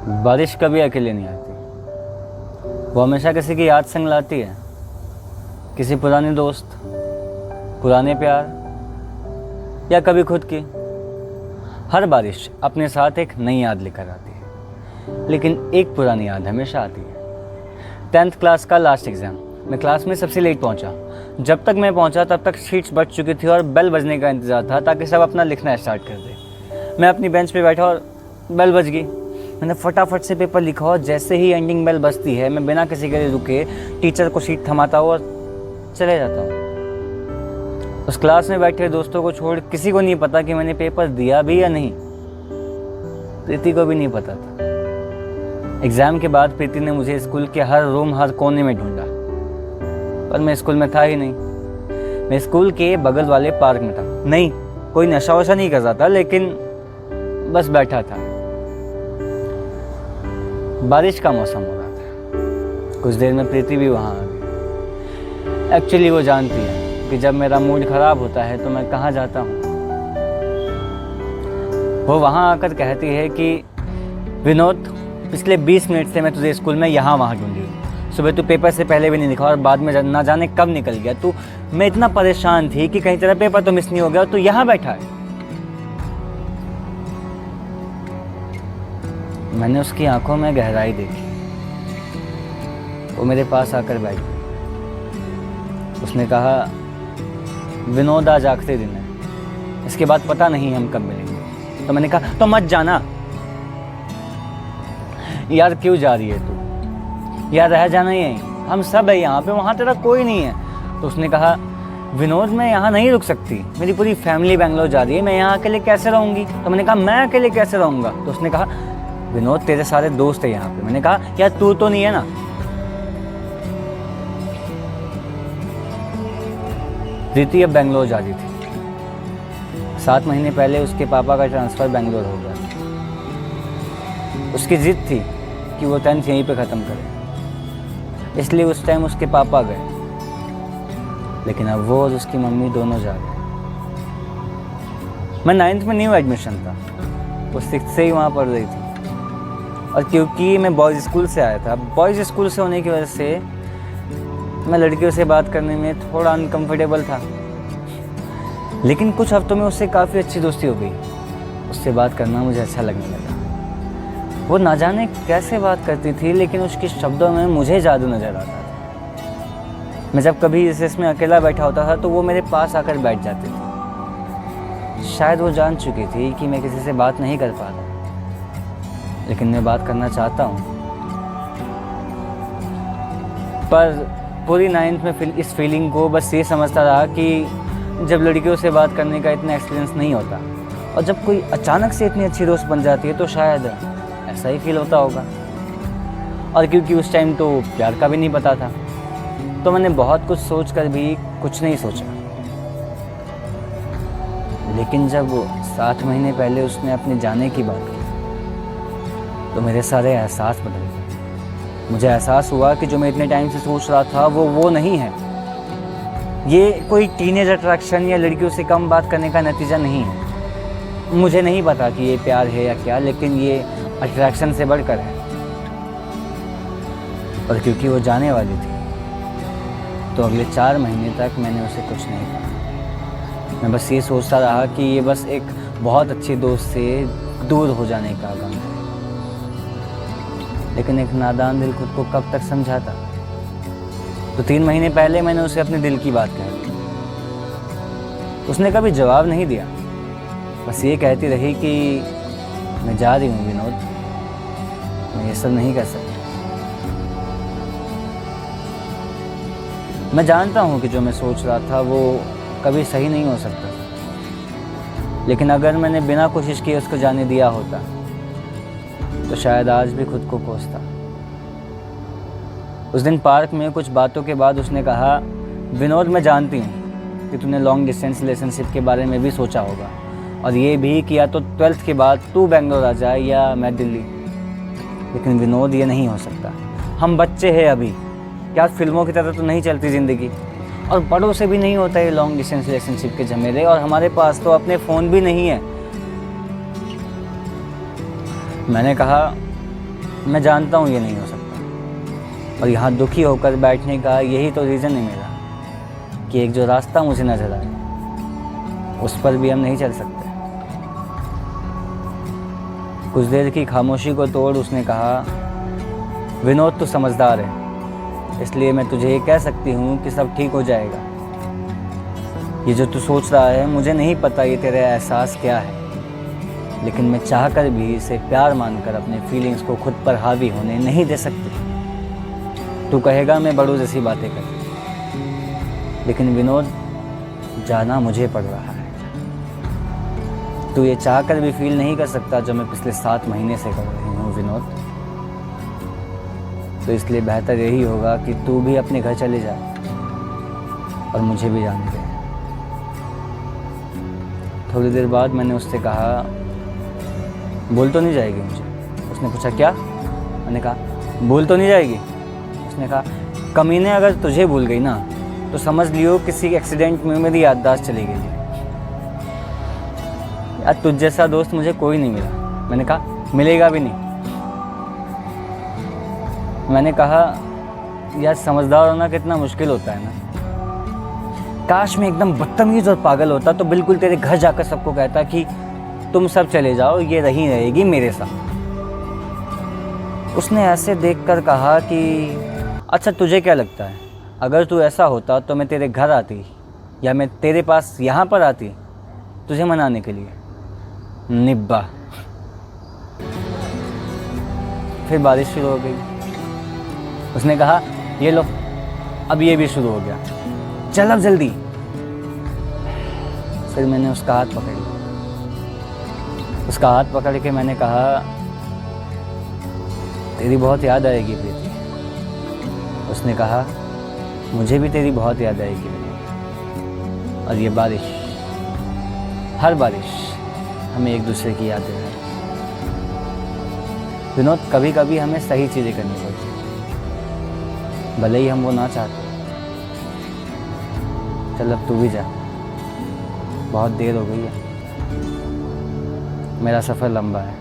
बारिश कभी अकेले नहीं आती, वो हमेशा किसी की याद संग लाती है, किसी पुराने दोस्त, पुराने प्यार या कभी खुद की। हर बारिश अपने साथ एक नई याद लेकर आती है, लेकिन एक पुरानी याद हमेशा आती है। 10th क्लास का लास्ट एग्ज़ाम, मैं क्लास में सबसे लेट पहुंचा। जब तक मैं पहुंचा तब तक शीट्स बच चुकी थी और बेल बजने का इंतज़ार था ताकि सब अपना लिखना स्टार्ट कर दे। मैं अपनी बेंच पे बैठा और बेल बज गई। मैंने फटाफट से पेपर लिखा और जैसे ही एंडिंग बेल बजती है मैं बिना किसी के लिए रुके टीचर को शीट थमाता हूँ और चले जाता हूँ। उस क्लास में बैठे दोस्तों को छोड़ किसी को नहीं पता कि मैंने पेपर दिया भी या नहीं। प्रीति को भी नहीं पता था। एग्ज़ाम के बाद प्रीति ने मुझे स्कूल के हर रूम हर कोने में ढूंढा, पर मैं स्कूल में था ही नहीं। मैं स्कूल के बगल वाले पार्क में था। नहीं, कोई नशा वशा नहीं कर रहा था, लेकिन बस बैठा था। बारिश का मौसम हो रहा था। कुछ देर में प्रीति भी वहाँ आ गई। एक्चुअली वो जानती है कि जब मेरा मूड ख़राब होता है तो मैं कहाँ जाता हूँ। वो वहाँ आकर कहती है कि विनोद, पिछले 20 मिनट से मैं तुझे स्कूल में यहाँ वहाँ ढूंढी हूँ। सुबह तू पेपर से पहले भी नहीं लिखा और बाद में ना जाने कब निकल गया तू। मैं इतना परेशान थी कि कहीं तेरा पेपर तो मिस नहीं हो गया और तू यहाँ बैठा है। मैंने उसकी आंखों में गहराई देखी। वो मेरे पास आकर बैठ गई। उसने कहा, विनोद आज आखिरी दिन है, इसके बाद पता नहीं हम कब मिलेंगे। तो मैंने कहा, तो मत जाना। यार क्यों जा रही है तू? यार रह जाना ही है, हम सब है यहाँ पे, वहाँ तेरा कोई नहीं है। तो उसने कहा, विनोद मैं यहाँ नहीं रुक सकती, मेरी पूरी फैमिली बेंगलोर जा रही है, मैं यहाँ अकेले कैसे रहूँगी? तो मैंने कहा, मैं अकेले कैसे रहूँगा? तो उसने कहा, विनोद तेरे सारे दोस्त है यहाँ पे। मैंने कहा, यार तू तो नहीं है ना। प्रीति अब बेंगलोर जा रही थी। 7 महीने पहले उसके पापा का ट्रांसफ़र बेंगलोर हो गया। उसकी जिद थी कि वो 10th यहीं पे ख़त्म करे, इसलिए उस टाइम उसके पापा गए। लेकिन अब वो और उसकी मम्मी दोनों जा गए। मैं 9th में न्यू एडमिशन था, वो 6th से ही वहाँ पढ़ रही थी। और क्योंकि मैं बॉयज़ स्कूल से आया था, बॉयज़ स्कूल से होने की वजह से मैं लड़कियों से बात करने में थोड़ा अनकंफर्टेबल था। लेकिन कुछ हफ्तों में उससे काफ़ी अच्छी दोस्ती हो गई। उससे बात करना मुझे अच्छा लगने लगा। वो ना जाने कैसे बात करती थी, लेकिन उसके शब्दों में मुझे जादू नज़र आता था। मैं जब कभी रिसेस में अकेला बैठा होता था तो वो मेरे पास आकर बैठ जाती थी। शायद वो जान चुकी थी कि मैं किसी से बात नहीं कर पाता, लेकिन मैं बात करना चाहता हूँ। पर पूरी 9th में इस फीलिंग को बस ये समझता रहा कि जब लड़कियों से बात करने का इतना एक्सपीरियंस नहीं होता और जब कोई अचानक से इतनी अच्छी दोस्त बन जाती है तो शायद ऐसा ही फील होता होगा। और क्योंकि उस टाइम तो प्यार का भी नहीं पता था, तो मैंने बहुत कुछ सोच कर भी कुछ नहीं सोचा। लेकिन जब 7 महीने पहले उसने अपने जाने की बात की तो मेरे सारे एहसास बदल गए। मुझे एहसास हुआ कि जो मैं इतने टाइम से सोच रहा था वो नहीं है। ये कोई टीनेज अट्रैक्शन या लड़कियों से कम बात करने का नतीजा नहीं है। मुझे नहीं पता कि ये प्यार है या क्या, लेकिन ये अट्रैक्शन से बढ़कर है। और क्योंकि वो जाने वाली थी तो अगले 4 महीने तक मैंने उसे कुछ नहीं कहा। मैं बस ये सोचता रहा कि ये बस एक बहुत अच्छी दोस्त से दूर हो जाने का गम है। लेकिन एक नादान दिल खुद को कब तक समझाता। तो 3 महीने पहले मैंने उसे अपने दिल की बात कह दी। उसने कभी जवाब नहीं दिया, बस ये कहती रही कि मैं जा रही हूँ विनोद, मैं ये सब नहीं कर सकती। मैं जानता हूँ कि जो मैं सोच रहा था वो कभी सही नहीं हो सकता, लेकिन अगर मैंने बिना कोशिश किए उसको जाने दिया होता तो शायद आज भी खुद को कोसता। उस दिन पार्क में कुछ बातों के बाद उसने कहा, विनोद मैं जानती हूँ कि तूने लॉन्ग डिस्टेंस रिलेशनशिप के बारे में भी सोचा होगा और ये भी कि या तो 12th के बाद तू बेंगलोर आ जाए या मैं दिल्ली। लेकिन विनोद ये नहीं हो सकता। हम बच्चे हैं अभी, क्या फिल्मों की तरह तो नहीं चलती ज़िंदगी, और बड़ों से भी नहीं होता ये लॉन्ग डिस्टेंस रिलेशनशिप के झमेले। और हमारे पास तो अपने फ़ोन भी नहीं है। मैंने कहा, मैं जानता हूँ ये नहीं हो सकता, और यहाँ दुखी होकर बैठने का यही तो रीज़न है मेरा कि एक जो रास्ता मुझे नज़र आए उस पर भी हम नहीं चल सकते। कुछ देर की खामोशी को तोड़ उसने कहा, विनोद तू समझदार है, इसलिए मैं तुझे ये कह सकती हूँ कि सब ठीक हो जाएगा। ये जो तू सोच रहा है मुझे नहीं पता ये तेरा एहसास क्या है, लेकिन मैं चाहकर भी इसे प्यार मानकर अपने फीलिंग्स को खुद पर हावी होने नहीं दे सकती। तू कहेगा मैं बड़ों जैसी बातें करती, लेकिन विनोद जाना मुझे पड़ रहा है। तू ये चाहकर भी फील नहीं कर सकता जो मैं पिछले 7 महीने से कर रही हूँ विनोद। तो इसलिए बेहतर यही होगा कि तू भी अपने घर चले जा और मुझे भी जाने दे। थोड़ी देर बाद मैंने उससे कहा, भूल तो नहीं जाएगी मुझे? उसने पूछा क्या? मैंने कहा भूल तो नहीं जाएगी? उसने कहा, कमीने अगर तुझे भूल गई ना तो समझ लियो किसी एक्सीडेंट में मेरी याददाश्त चली गई है। यार तुझ जैसा दोस्त मुझे कोई नहीं मिला। मैंने कहा मिलेगा भी नहीं। मैंने कहा यार समझदार होना कितना मुश्किल होता है ना। काश मैं एकदम बदतमीज और पागल होता तो बिल्कुल तेरे घर जाकर सबको कहता कि तुम सब चले जाओ, ये रही रहेगी मेरे साथ। उसने ऐसे देखकर कहा कि अच्छा तुझे क्या लगता है, अगर तू ऐसा होता तो मैं तेरे घर आती या मैं तेरे पास यहाँ पर आती तुझे मनाने के लिए? निब्बा। फिर बारिश शुरू हो गई। उसने कहा ये लो, अब ये भी शुरू हो गया, चल अब जल्दी। फिर मैंने उसका हाथ पकड़ लिया। उसका हाथ पकड़ के मैंने कहा तेरी बहुत याद आएगी प्रीति। उसने कहा मुझे भी तेरी बहुत याद आएगी। और ये बारिश, हर बारिश हमें एक दूसरे की याद दिलाए। विनोद कभी कभी हमें सही चीज़ें करनी पड़ती हैं, भले ही हम वो ना चाहते। चल अब तू भी जा, बहुत देर हो गई है, मेरा सफ़र लंबा है।